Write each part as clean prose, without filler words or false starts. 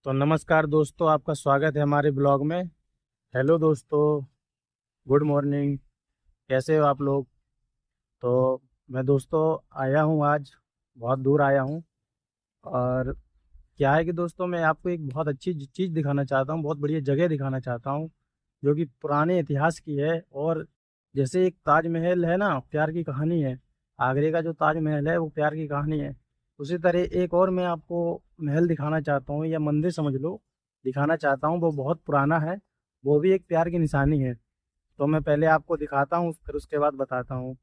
तो नमस्कार दोस्तों, आपका स्वागत है हमारे ब्लॉग में। हेलो दोस्तों, गुड मॉर्निंग। कैसे हो आप लोग? तो मैं दोस्तों आया हूँ आज, बहुत दूर आया हूँ। और क्या है कि दोस्तों मैं आपको एक बहुत अच्छी चीज़ दिखाना चाहता हूँ, बहुत बढ़िया जगह दिखाना चाहता हूँ जो कि पुराने इतिहास की है। और जैसे एक ताजमहल है ना, प्यार की कहानी है। आगरे का जो ताजमहल है वो प्यार की कहानी है। उसी तरह एक और मैं आपको महल दिखाना चाहता हूँ, या मंदिर समझ लो, दिखाना चाहता हूँ। वो बहुत पुराना है, वो भी एक प्यार की निशानी है। तो मैं पहले आपको दिखाता हूँ, फिर उसके बाद बताता हूँ।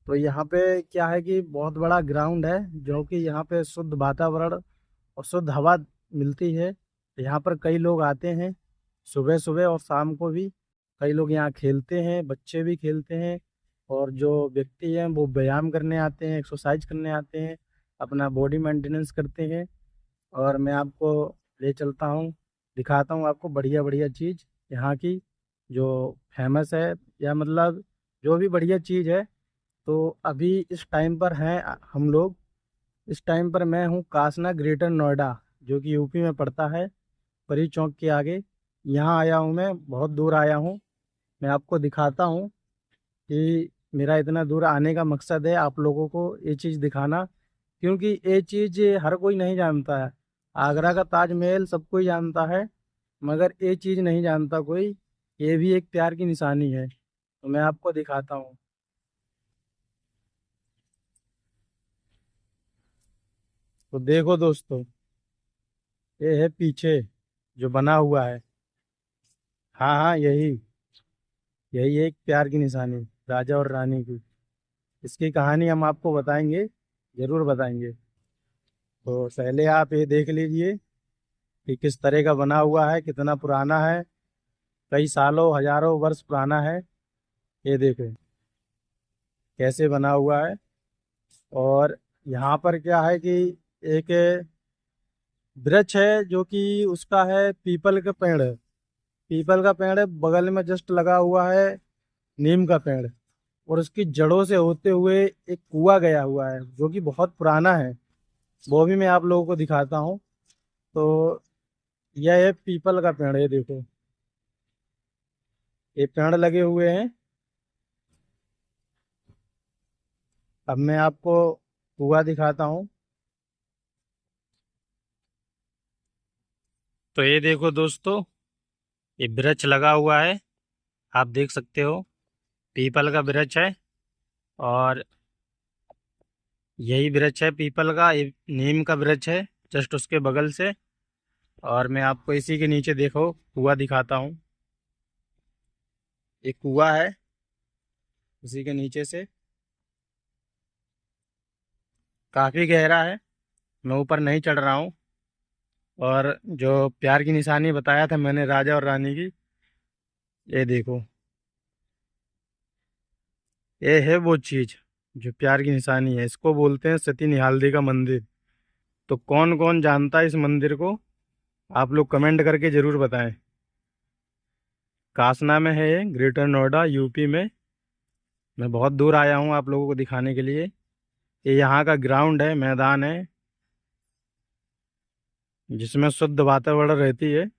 तो यहाँ पे क्या है कि बहुत बड़ा ग्राउंड है, जो कि यहाँ पे शुद्ध वातावरण और शुद्ध हवा मिलती है। यहाँ पर कई लोग आते हैं, सुबह सुबह और शाम को भी। कई लोग यहाँ खेलते हैं, बच्चे भी खेलते हैं। और जो व्यक्ति हैं वो व्यायाम करने आते हैं, एक्सरसाइज करने आते हैं, अपना बॉडी मेंटेनेंस करते हैं। और मैं आपको ले चलता हूँ, दिखाता हूँ आपको बढ़िया बढ़िया चीज़ यहाँ की, जो फेमस है, या मतलब जो भी बढ़िया चीज़ है। तो अभी इस टाइम पर हैं हम लोग। इस टाइम पर मैं हूँ कासना, ग्रेटर नोएडा, जो कि यूपी में पड़ता है, परी चौक के आगे। यहाँ आया हूँ, मैं बहुत दूर आया हूँ। मैं आपको दिखाता हूँ कि मेरा इतना दूर आने का मकसद है आप लोगों को ये चीज़ दिखाना, क्योंकि ये चीज़ हर कोई नहीं जानता है। आगरा का ताजमहल सब कोई जानता है, मगर ये चीज़ नहीं जानता कोई। ये भी एक प्यार की निशानी है, तो मैं आपको दिखाता हूँ। तो देखो दोस्तों, ये है पीछे जो बना हुआ है। हाँ हाँ, यही यही एक प्यार की निशानी, राजा और रानी की। इसकी कहानी हम आपको बताएंगे, जरूर बताएंगे। तो पहले आप ये देख लीजिए कि किस तरह का बना हुआ है, कितना पुराना है। कई सालों हजारों वर्ष पुराना है। ये देखो कैसे बना हुआ है। और यहाँ पर क्या है कि एक वृक्ष है, जो कि उसका है पीपल का पेड़ है। पीपल का पेड़ है, बगल में जस्ट लगा हुआ है नीम का पेड़। और उसकी जड़ों से होते हुए एक कुआं गया हुआ है, जो कि बहुत पुराना है। वो भी मैं आप लोगों को दिखाता हूँ। तो यह है पीपल का पेड़, ये देखो, ये पेड़ लगे हुए हैं। अब मैं आपको कुआं दिखाता हूँ। तो ये देखो दोस्तों, ये वृक्ष लगा हुआ है, आप देख सकते हो, पीपल का वृक्ष है। और यही वृक्ष है पीपल का, ये नीम का वृक्ष है जस्ट उसके बगल से। और मैं आपको इसी के नीचे देखो कुआं दिखाता हूँ। एक कुआं है उसी के नीचे से, काफी गहरा है। मैं ऊपर नहीं चढ़ रहा हूँ। और जो प्यार की निशानी बताया था मैंने, राजा और रानी की, ये देखो, ये है वो चीज जो प्यार की निशानी है। इसको बोलते हैं सती निहालदी का मंदिर। तो कौन कौन जानता है इस मंदिर को, आप लोग कमेंट करके ज़रूर बताएं। कासना में है ये, ग्रेटर नोएडा यूपी में। मैं बहुत दूर आया हूँ आप लोगों को दिखाने के लिए। ये यहाँ का ग्राउंड है, मैदान है, जिसमें शुद्ध वातावरण रहती है।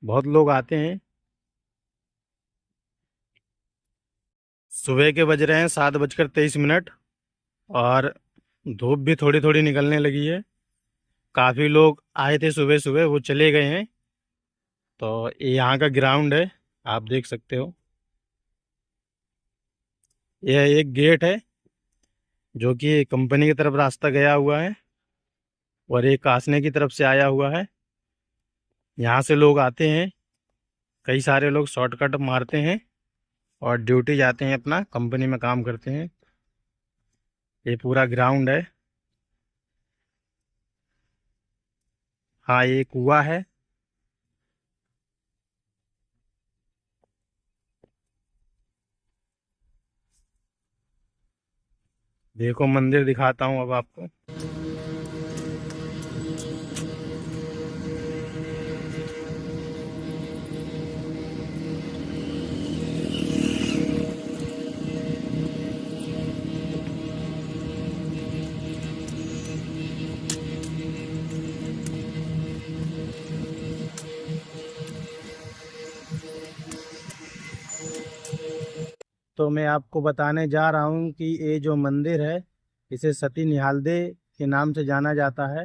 बहुत लोग आते हैं। सुबह के बज रहे हैं 7:23। और धूप भी थोड़ी थोड़ी निकलने लगी है। काफ़ी लोग आए थे सुबह सुबह, वो चले गए हैं। तो ये यहाँ का ग्राउंड है, आप देख सकते हो। यह एक गेट है जो कि कंपनी की तरफ रास्ता गया हुआ है, और एक कासने की तरफ से आया हुआ है। यहाँ से लोग आते हैं, कई सारे लोग शॉर्टकट मारते हैं और ड्यूटी जाते हैं, अपना कंपनी में काम करते हैं। ये पूरा ग्राउंड है। हाँ, ये कुआं है। देखो मंदिर दिखाता हूँ अब आपको। तो मैं आपको बताने जा रहा हूँ कि ये जो मंदिर है, इसे सती निहालदे के नाम से जाना जाता है।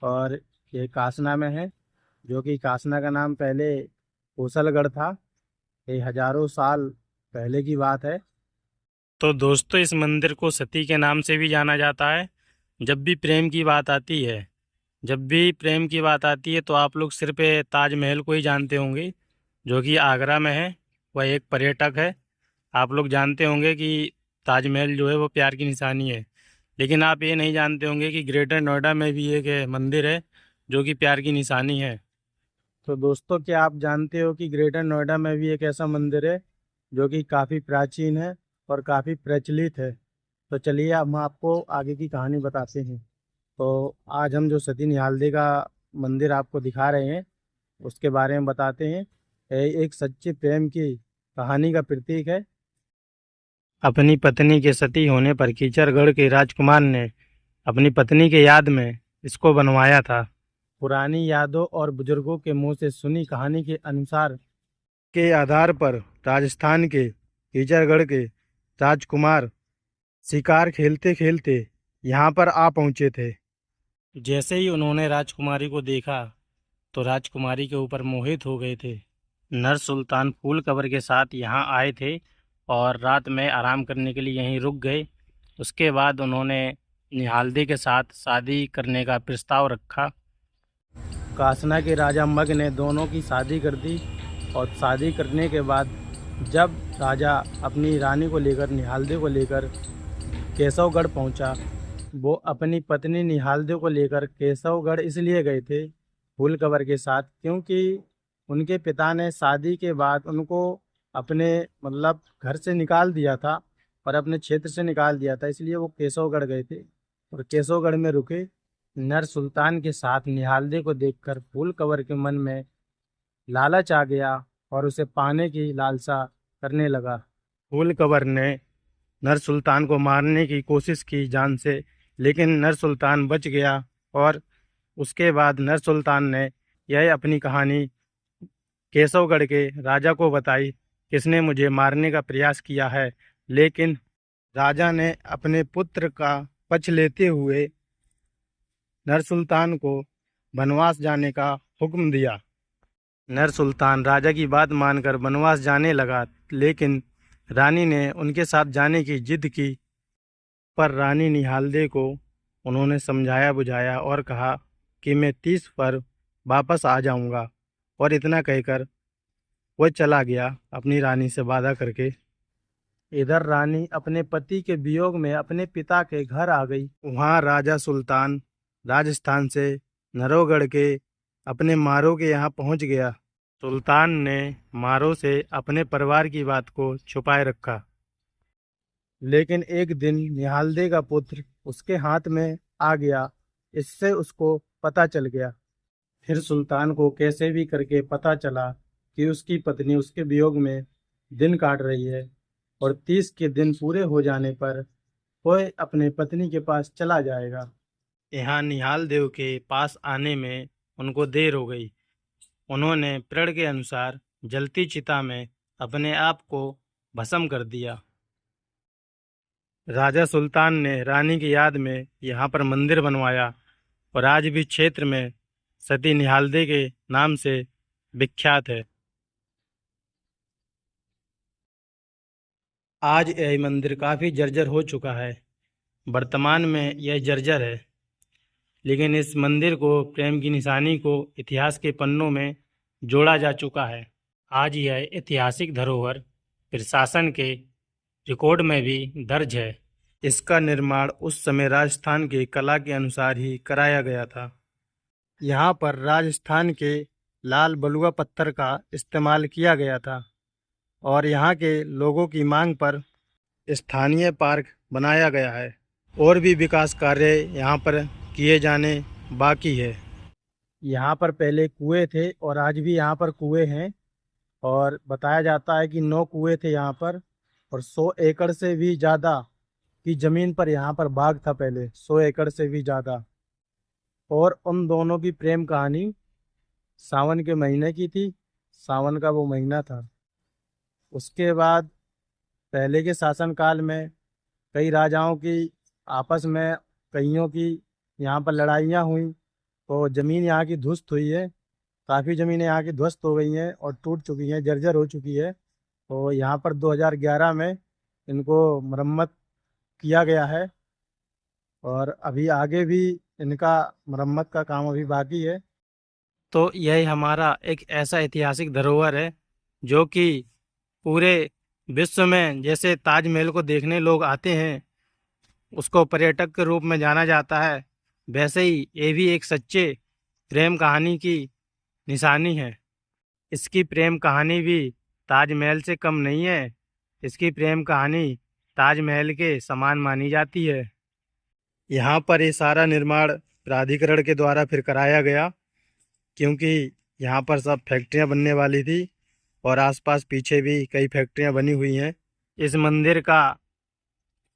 और ये कासना में है, जो कि कासना का नाम पहले कोसलगढ़ था। ये हजारों साल पहले की बात है। तो दोस्तों, इस मंदिर को सती के नाम से भी जाना जाता है। जब भी प्रेम की बात आती है, जब भी प्रेम की बात आती है, तो आप लोग सिर्फ ताजमहल को ही जानते होंगे, जो कि आगरा में है। वह एक पर्यटक है। आप लोग जानते होंगे कि ताजमहल जो है वो प्यार की निशानी है, लेकिन आप ये नहीं जानते होंगे कि ग्रेटर नोएडा में भी एक मंदिर है जो कि प्यार की निशानी है। तो दोस्तों, क्या आप जानते हो कि ग्रेटर नोएडा में भी एक ऐसा मंदिर है जो कि काफ़ी प्राचीन है और काफ़ी प्रचलित है। तो चलिए हम आपको आगे की कहानी बताते हैं। तो आज हम जो सती निहालदे का मंदिर आपको दिखा रहे हैं, उसके बारे में बताते हैं। ये एक सच्चे प्रेम की कहानी का प्रतीक है। अपनी पत्नी के सती होने पर कीचरगढ़ के राजकुमार ने अपनी पत्नी के याद में इसको बनवाया था। पुरानी यादों और बुजुर्गों के मुंह से सुनी कहानी के अनुसार के आधार पर राजस्थान के कीचरगढ़ के राजकुमार शिकार खेलते खेलते यहाँ पर आ पहुँचे थे। जैसे ही उन्होंने राजकुमारी को देखा तो राजकुमारी के ऊपर मोहित हो गए थे। नर सुल्तान फूल कवर के साथ यहाँ आए थे और रात में आराम करने के लिए यहीं रुक गए। उसके बाद उन्होंने निहालदे के साथ शादी करने का प्रस्ताव रखा। कासना के राजा मग ने दोनों की शादी कर दी, और शादी करने के बाद जब राजा अपनी रानी को लेकर, निहालदे को लेकर केशवगढ़ पहुंचा, वो अपनी पत्नी निहालदे को लेकर केशवगढ़ इसलिए गए थे फूल कवर के साथ, क्योंकि उनके पिता ने शादी के बाद उनको अपने मतलब घर से निकाल दिया था और अपने क्षेत्र से निकाल दिया था। इसलिए वो केशवगढ़ गए थे और केशवगढ़ में रुके। नर सुल्तान के साथ निहालदे को देखकर फूल कवर के मन में लालच आ गया और उसे पाने की लालसा करने लगा। फूल कवर ने नर सुल्तान को मारने की कोशिश की जान से, लेकिन नर सुल्तान बच गया। और उसके बाद नर सुल्तान ने यह अपनी कहानी केशवगढ़ के राजा को बताई, किसने मुझे मारने का प्रयास किया है। लेकिन राजा ने अपने पुत्र का पक्ष लेते हुए नर सुल्तान को बनवास जाने का हुक्म दिया। नर सुल्तान राजा की बात मानकर बनवास जाने लगा, लेकिन रानी ने उनके साथ जाने की जिद की। पर रानी निहालदे को उन्होंने समझाया बुझाया और कहा कि मैं 30 पर वापस आ जाऊंगा। और इतना कहकर वह चला गया अपनी रानी से वादा करके। इधर रानी अपने पति के वियोग में अपने पिता के घर आ गई। वहाँ राजा सुल्तान राजस्थान से नरोगढ़ के अपने मारो के यहाँ पहुँच गया। सुल्तान ने मारो से अपने परिवार की बात को छुपाए रखा। लेकिन एक दिन निहालदे का पुत्र उसके हाथ में आ गया इससे उसको पता चल गया। फिर सुल्तान को कैसे भी करके पता चला कि उसकी पत्नी उसके वियोग में दिन काट रही है और 30 के दिन पूरे हो जाने पर वह अपने पत्नी के पास चला जाएगा। यहाँ निहाल देव के पास आने में उनको देर हो गई। उन्होंने प्रण के अनुसार जलती चिता में अपने आप को भस्म कर दिया। राजा सुल्तान ने रानी की याद में यहाँ पर मंदिर बनवाया और आज भी क्षेत्र में सती निहालदे के नाम से विख्यात है। आज यह मंदिर काफ़ी जर्जर हो चुका है। वर्तमान में यह जर्जर है, लेकिन इस मंदिर को प्रेम की निशानी को इतिहास के पन्नों में जोड़ा जा चुका है। आज यह ऐतिहासिक धरोहर प्रशासन के रिकॉर्ड में भी दर्ज है। इसका निर्माण उस समय राजस्थान के कला के अनुसार ही कराया गया था। यहाँ पर राजस्थान के लाल बलुआ पत्थर का इस्तेमाल किया गया था और यहाँ के लोगों की मांग पर स्थानीय पार्क बनाया गया है और भी विकास कार्य यहाँ पर किए जाने बाकी है। यहाँ पर पहले कुएं थे और आज भी यहाँ पर कुएं हैं और बताया जाता है कि 9 कुएं थे यहाँ पर और 100 एकड़ से भी ज़्यादा की ज़मीन पर यहाँ पर बाग था पहले, 100 एकड़ से भी ज़्यादा। और उन दोनों की प्रेम कहानी सावन के महीने की थी। सावन का वो महीना था। उसके बाद पहले के शासनकाल में कई राजाओं की आपस में कईयों की यहाँ पर लड़ाइयाँ हुई तो ज़मीन यहाँ की ध्वस्त हुई है। काफ़ी ज़मीनें यहाँ की ध्वस्त हो गई हैं और टूट चुकी हैं, जर्जर हो चुकी है। तो यहाँ पर 2011 में इनको मरम्मत किया गया है और अभी आगे भी इनका मरम्मत का काम अभी बाकी है। तो यही हमारा एक ऐसा ऐतिहासिक धरोहर है जो कि पूरे विश्व में जैसे ताजमहल को देखने लोग आते हैं, उसको पर्यटक के रूप में जाना जाता है, वैसे ही ये भी एक सच्चे प्रेम कहानी की निशानी है। इसकी प्रेम कहानी भी ताजमहल से कम नहीं है। इसकी प्रेम कहानी ताजमहल के समान मानी जाती है। यहाँ पर ये सारा निर्माण प्राधिकरण के द्वारा फिर कराया गया, क्योंकि यहाँ पर सब फैक्ट्रियाँ बनने वाली थी और आसपास पीछे भी कई फैक्ट्रियाँ बनी हुई हैं। इस मंदिर का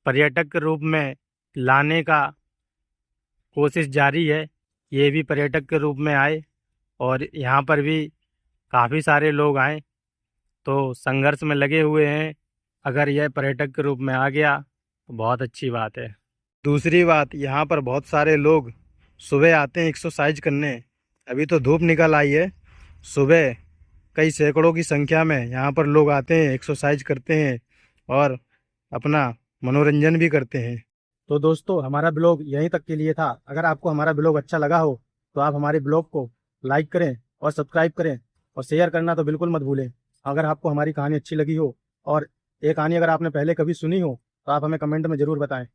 पर्यटक के रूप में लाने का कोशिश जारी है। ये भी पर्यटक के रूप में आए और यहाँ पर भी काफ़ी सारे लोग आए, तो संघर्ष में लगे हुए हैं। अगर यह पर्यटक के रूप में आ गया तो बहुत अच्छी बात है। दूसरी बात, यहाँ पर बहुत सारे लोग सुबह आते हैं एक्सरसाइज करने। अभी तो धूप निकल आई है, सुबह कई सैकड़ों की संख्या में यहाँ पर लोग आते हैं, एक्सरसाइज करते हैं और अपना मनोरंजन भी करते हैं। तो दोस्तों, हमारा ब्लॉग यहीं तक के लिए था। अगर आपको हमारा ब्लॉग अच्छा लगा हो तो आप हमारे ब्लॉग को लाइक करें और सब्सक्राइब करें और शेयर करना तो बिल्कुल मत भूलें। अगर आपको हमारी कहानी अच्छी लगी हो और ये कहानी अगर आपने पहले कभी सुनी हो तो आप हमें कमेंट में ज़रूर बताएं।